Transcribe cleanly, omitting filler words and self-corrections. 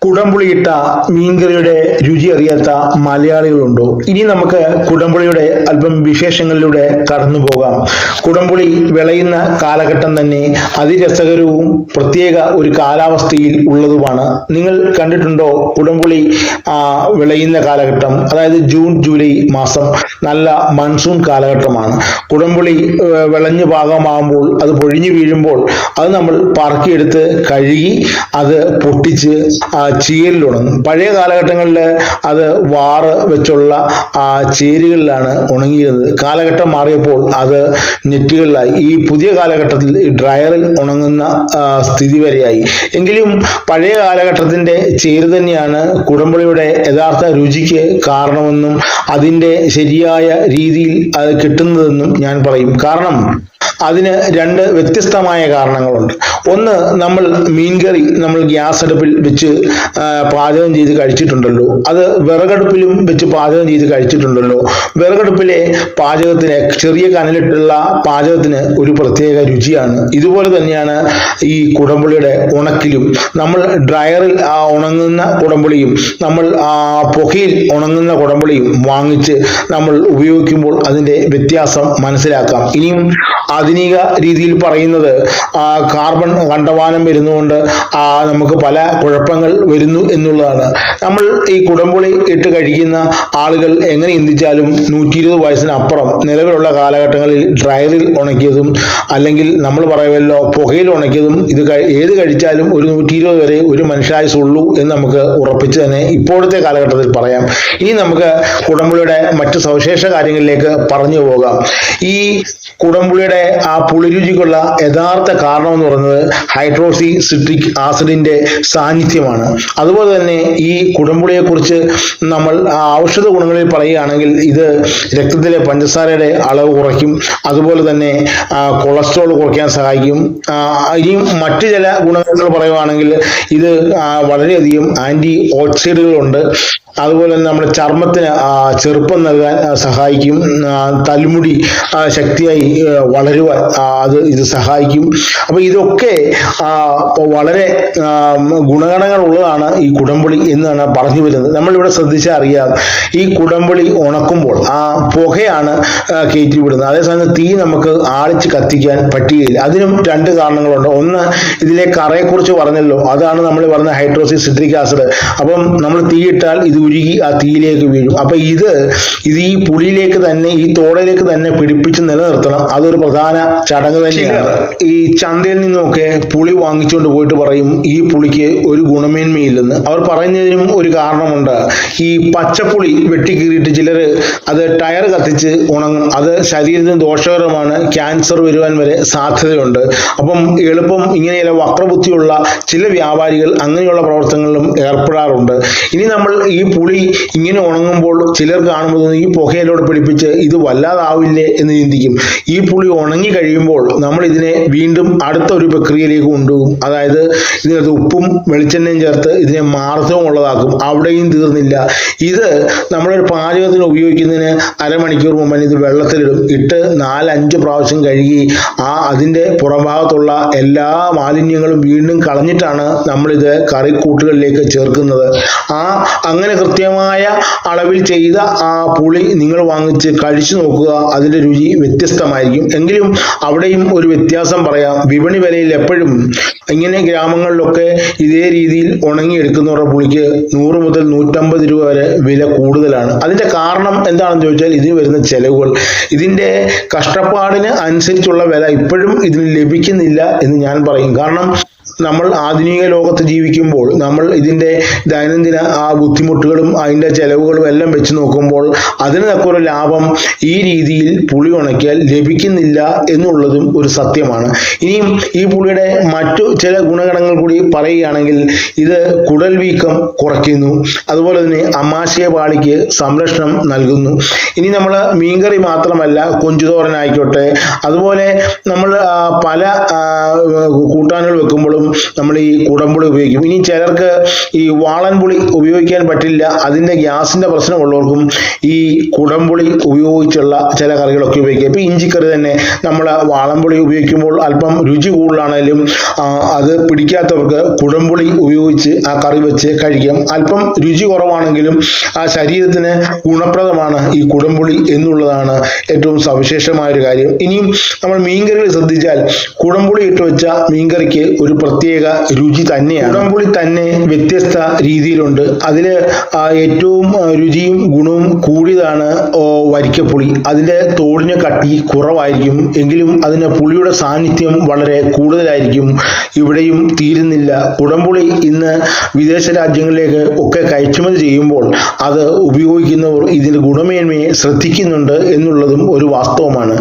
കുടംപുളിയിട്ട മീൻകറിയുടെ രുചി അറിയാത്ത മലയാളികളുണ്ടോ? ഇനി നമുക്ക് കുടംപുളിയുടെ അല്പം വിശേഷങ്ങളിലൂടെ കടന്നു പോകാം. കുടംപുളി വിളയുന്ന കാലഘട്ടം തന്നെ അതിരസകരവും പ്രത്യേക ഒരു കാലാവസ്ഥയിൽ ഉള്ളതുമാണ്. നിങ്ങൾ കണ്ടിട്ടുണ്ടോ കുടംപുളി വിളയുന്ന കാലഘട്ടം? അതായത് ജൂൺ ജൂലൈ മാസം നല്ല മൺസൂൺ കാലഘട്ടമാണ്. കുടംപുളി വിളഞ്ഞു പാകമാകുമ്പോൾ, അത് പൊഴിഞ്ഞു വീഴുമ്പോൾ അത് നമ്മൾ പറക്കിയെടുത്ത് കഴുകി അത് പൊട്ടിച്ച് ചീരലുണങ്ങും. പഴയ കാലഘട്ടങ്ങളിൽ അത് വാറ് വെച്ചുള്ള ചേരുകളിലാണ് ഉണങ്ങിയിരുന്നത്. കാലഘട്ടം മാറിയപ്പോൾ അത് നെറ്റുകളിലായി. ഈ പുതിയ കാലഘട്ടത്തിൽ ഡ്രയറിൽ ഉണങ്ങുന്ന സ്ഥിതി വരെയായി. എങ്കിലും പഴയ കാലഘട്ടത്തിന്റെ ചേര് തന്നെയാണ് കുടംപുളിയുടെ യഥാർത്ഥ രുചിക്ക് കാരണമെന്നും അതിൻ്റെ ശരിയായ രീതിയിൽ അത് കിട്ടുന്നതെന്നും ഞാൻ പറയും. കാരണം അതിന് രണ്ട് വ്യത്യസ്തമായ കാരണങ്ങളുണ്ട്. ഒന്ന്, നമ്മൾ മീൻകറി നമ്മൾ ഗ്യാസ് അടുപ്പിൽ വെച്ച് പാചകം ചെയ്ത് കഴിച്ചിട്ടുണ്ടല്ലോ, അത് വിറകടുപ്പിലും വെച്ച് പാചകം ചെയ്ത് കഴിച്ചിട്ടുണ്ടല്ലോ. വിറകടുപ്പിലെ പാചകത്തിന്, ചെറിയ കനലിട്ടുള്ള പാചകത്തിന് ഒരു പ്രത്യേക രുചിയാണ്. ഇതുപോലെ തന്നെയാണ് ഈ കുടംപുളിയുടെ ഉണക്കിലും. നമ്മൾ ഡ്രയറിൽ ഉണങ്ങുന്ന കുടംപുളിയും നമ്മൾ പുകയിൽ ഉണങ്ങുന്ന കുടംപുളിയും വാങ്ങിച്ച് നമ്മൾ ഉപയോഗിക്കുമ്പോൾ അതിൻ്റെ വ്യത്യാസം മനസ്സിലാക്കാം. ഇനിയും ആധുനിക രീതിയിൽ പറയുന്നത് കാർബൺ കണ്ടമാനം വരുന്നതുകൊണ്ട് നമുക്ക് പല കുഴപ്പങ്ങൾ വരുന്നു എന്നുള്ളതാണ്. നമ്മൾ ഈ കുടംപുളി ഇട്ട് കഴിക്കുന്ന ആളുകൾ എങ്ങനെ ചിന്തിച്ചാലും 120 വയസ്സിനപ്പുറം നിലവിലുള്ള കാലഘട്ടങ്ങളിൽ ഡ്രയറിൽ ഉണക്കിയതും അല്ലെങ്കിൽ നമ്മൾ പറയുമല്ലോ പുകയിൽ ഉണക്കിയതും ഇത് ഏത് കഴിച്ചാലും ഒരു 120 വരെ ഒരു മനുഷ്യായുസുള്ളൂ എന്ന് നമുക്ക് ഉറപ്പിച്ച് തന്നെ ഇപ്പോഴത്തെ കാലഘട്ടത്തിൽ പറയാം. ഇനി നമുക്ക് കുടംപുളിയുടെ മറ്റു സവിശേഷ കാര്യങ്ങളിലേക്ക് പറഞ്ഞു പോകാം. ഈ കുടംപുളിയുടെ ആ പുളിരുചിക്കുള്ള യഥാർത്ഥ കാരണം എന്ന് പറയുന്നത് ഹൈഡ്രോക്സി സിട്രിക് ആസിഡിന്റെ സാന്നിധ്യമാണ്. അതുപോലെ തന്നെ ഈ കുടംപുളിയെ കുറിച്ച് നമ്മൾ ഔഷധ ഗുണങ്ങളിൽ പറയുകയാണെങ്കിൽ ഇത് രക്തത്തിലെ പഞ്ചസാരയുടെ അളവ് കുറയ്ക്കും. അതുപോലെ തന്നെ കൊളസ്ട്രോൾ കുറയ്ക്കാൻ സഹായിക്കും. ഇനിയും മറ്റു ചില ഗുണങ്ങൾ പറയുകയാണെങ്കിൽ ഇത് വളരെയധികം ആന്റി ഓക്സിഡന്റുകളുണ്ട്. അതുപോലെ തന്നെ നമ്മുടെ ചർമ്മത്തിന് ചെറുപ്പം നൽകാൻ സഹായിക്കും. തലമുടി ശക്തിയായി വളരുവാൻ ഇത് സഹായിക്കും. അപ്പൊ ഇതൊക്കെ വളരെ ഗുണഗണങ്ങൾ ഉള്ളതാണ് ഈ കുടംപുളി എന്നാണ് പറഞ്ഞു വരുന്നത്. നമ്മളിവിടെ ശ്രദ്ധിച്ചാൽ അറിയാം, ഈ കുടംപുളി ഉണക്കുമ്പോൾ ആ പുകയാണ് കയറ്റി വിടുന്നത്. അതേസമയം തീ നമുക്ക് ആളിച്ച് കത്തിക്കാൻ പറ്റുകയില്ല. അതിനും രണ്ട് കാരണങ്ങളുണ്ട്. ഒന്ന്, ഇതിലെ കറയെക്കുറിച്ച് പറഞ്ഞല്ലോ, അതാണ് നമ്മൾ പറഞ്ഞ ഹൈഡ്രോക്സി സിട്രിക് ആസിഡ്. അപ്പം നമ്മൾ തീയിട്ടാൽ ഇത് ഉരുകി ആ തീയിലേക്ക് വീഴും. അപ്പൊ ഇത് ഈ പുളിയിലേക്ക് തന്നെ, ഈ തോടയിലേക്ക് തന്നെ പിടിപ്പിച്ച് നിലനിർത്തണം. അതൊരു പ്രധാന ചടങ്ങ് തന്നെയാണ്. ഈ ചന്തയിൽ നിന്നൊക്കെ പുളി വാങ്ങിച്ചുകൊണ്ട് പോയിട്ട് പറയും ഈ പുളിക്ക് ഒരു ഗുണമേന്മയില്ലെന്ന്. അവർ പറയുന്നതിനും ഒരു കാരണമുണ്ട്. ഈ പച്ചപ്പുളി വെട്ടിക്കീറിയിട്ട് ചിലർ അത് ടയർ കത്തിച്ച് ഉണങ്ങും. അത് ശരീരത്തിന് ദോഷകരമാണ്, ക്യാൻസർ വരുവാൻ വരെ സാധ്യതയുണ്ട്. അപ്പം എളുപ്പം ഇങ്ങനെയുള്ള വക്രബുദ്ധിയുള്ള ചില വ്യാപാരികൾ അങ്ങനെയുള്ള പ്രവർത്തനങ്ങളിലും ഏർപ്പെടാറുണ്ട്. ഇനി നമ്മൾ ഈ പുളി ഇങ്ങനെ ഉണങ്ങുമ്പോൾ ചിലർ കാണുമ്പോൾ ഈ പുകയിലോട് പിടിപ്പിച്ച് ഇത് വല്ലാതാവില്ലേ എന്ന് ചിന്തിക്കും. ഈ പുളി ഉണങ്ങി കഴിയുമ്പോൾ നമ്മൾ ഇതിനെ വീണ്ടും അടുത്ത ഒരു പ്രക്രിയയിലേക്ക് കൊണ്ടുപോകും. അതായത് ഇതിനകത്ത് ഉപ്പും വെളിച്ചെണ്ണയും ചേർത്ത് ഇതിനെ മാർദ്ദവം ഉള്ളതാക്കും. അവിടെയും തീർന്നില്ല. ഇത് നമ്മളൊരു പാചകത്തിന് ഉപയോഗിക്കുന്നതിന് അരമണിക്കൂർ മുമ്പ് ഇത് വെള്ളത്തിലിടും. ഇട്ട് 4-5 പ്രാവശ്യം കഴുകി അതിൻ്റെ പുറംഭാഗത്തുള്ള എല്ലാ മാലിന്യങ്ങളും വീണ്ടും കളഞ്ഞിട്ടാണ് നമ്മളിത് കറിക്കൂട്ടുകളിലേക്ക് ചേർക്കുന്നത്. അങ്ങനെ കൃത്യമായ അളവിൽ ചെയ്ത ആ പുളി നിങ്ങൾ വാങ്ങിച്ച് കഴിച്ചു നോക്കുക. അതിൻ്റെ രുചി വ്യത്യസ്തമായിരിക്കും. എങ്കിലും അവിടെയും ഒരു വ്യത്യാസം പറയാം. വിപണി വിലയിൽ എപ്പോഴും ഇങ്ങനെ ഗ്രാമങ്ങളിലൊക്കെ ഇതേ രീതിയിൽ ഉണങ്ങിയെടുക്കുന്നവരുടെ പുളിക്ക് 100 മുതൽ 150 രൂപ വരെ വില കൂടുതലാണ്. അതിൻ്റെ കാരണം എന്താണെന്ന് ചോദിച്ചാൽ ഇതിന് വരുന്ന ചെലവുകൾ, ഇതിൻ്റെ കഷ്ടപ്പാടിന് അനുസരിച്ചുള്ള വില ഇപ്പോഴും ഇതിന് ലഭിക്കുന്നില്ല എന്ന് ഞാൻ പറയും. കാരണം നമ്മൾ ആധുനിക ലോകത്ത് ജീവിക്കുമ്പോൾ നമ്മൾ ഇതിൻ്റെ ദൈനംദിന ബുദ്ധിമുട്ടുകളും അതിൻ്റെ ചെലവുകളും എല്ലാം വെച്ച് നോക്കുമ്പോൾ അതിന് തക്കൊരു ലാഭം ഈ രീതിയിൽ പുളി ഉണക്കിയാൽ ലഭിക്കുന്നില്ല എന്നുള്ളതും ഒരു സത്യമാണ്. ഇനിയും ഈ പുളിയുടെ മറ്റു ചില ഗുണഗണങ്ങൾ കൂടി പറയുകയാണെങ്കിൽ ഇത് കുടൽ വീക്കം കുറയ്ക്കുന്നു. അതുപോലെ തന്നെ അമാശയ പാളിക്ക് സംരക്ഷണം നൽകുന്നു. ഇനി നമ്മൾ മീൻകറി മാത്രമല്ല, കൊഞ്ചുതോരനായിക്കോട്ടെ, അതുപോലെ നമ്മൾ പല കൂട്ടാനുകൾ വെക്കുമ്പോഴും നമ്മൾ ഈ കുടംപുളി ഉപയോഗിക്കും. ഇനി ചിലർക്ക് ഈ വാളൻപുളി ഉപയോഗിക്കാൻ പറ്റില്ല, അതിൻ്റെ ഗ്യാസിൻ്റെ പ്രശ്നമുള്ളവർക്കും ഈ കുടംപുളി ഉപയോഗിച്ചുള്ള ചില കറികളൊക്കെ ഉപയോഗിക്കുക. ഇപ്പോൾ ഇഞ്ചിക്കറി തന്നെ നമ്മൾ വാളൻപുളി ഉപയോഗിക്കുമ്പോൾ അല്പം രുചി കൂടുതലാണെങ്കിലും അത് പിടിക്കാത്തവർക്ക് കുടംപുളി ഉപയോഗിച്ച് ആ കറി വെച്ച് കഴിക്കാം. അല്പം രുചി കുറവാണെങ്കിലും ആ ശരീരത്തിന് ഗുണപ്രദമാണ് ഈ കുടംപുളി എന്നുള്ളതാണ് ഏറ്റവും സവിശേഷമായൊരു കാര്യം. ഇനിയും നമ്മൾ മീൻകറികൾ ശ്രദ്ധിച്ചാൽ കുടംപുളി ഇട്ട് വെച്ച മീൻകറിക്ക് ഒരു പ്രത്യേക രുചി തന്നെയാണ്. കുടംപുളി തന്നെ വ്യത്യസ്ത രീതിയിലുണ്ട്. അതിൽ ഏറ്റവും രുചിയും ഗുണവും കൂടിയതാണ് വരിക്കപ്പുളി. അതിൻ്റെ തോടിന് കട്ടി കുറവായിരിക്കും, എങ്കിലും അതിന് പുളിയുടെ സാന്നിധ്യം വളരെ കൂടുതലായിരിക്കും. ഇവിടെയും തീരുന്നില്ല. കുടംപുളി ഇന്ന് വിദേശ രാജ്യങ്ങളിലേക്ക് ഒക്കെ കയറ്റുമതി ചെയ്യുമ്പോൾ അത് ഉപയോഗിക്കുന്നവർ ഇതിൻ്റെ ഗുണമേന്മയെ ശ്രദ്ധിക്കുന്നുണ്ട് എന്നുള്ളതും ഒരു വാസ്തവമാണ്.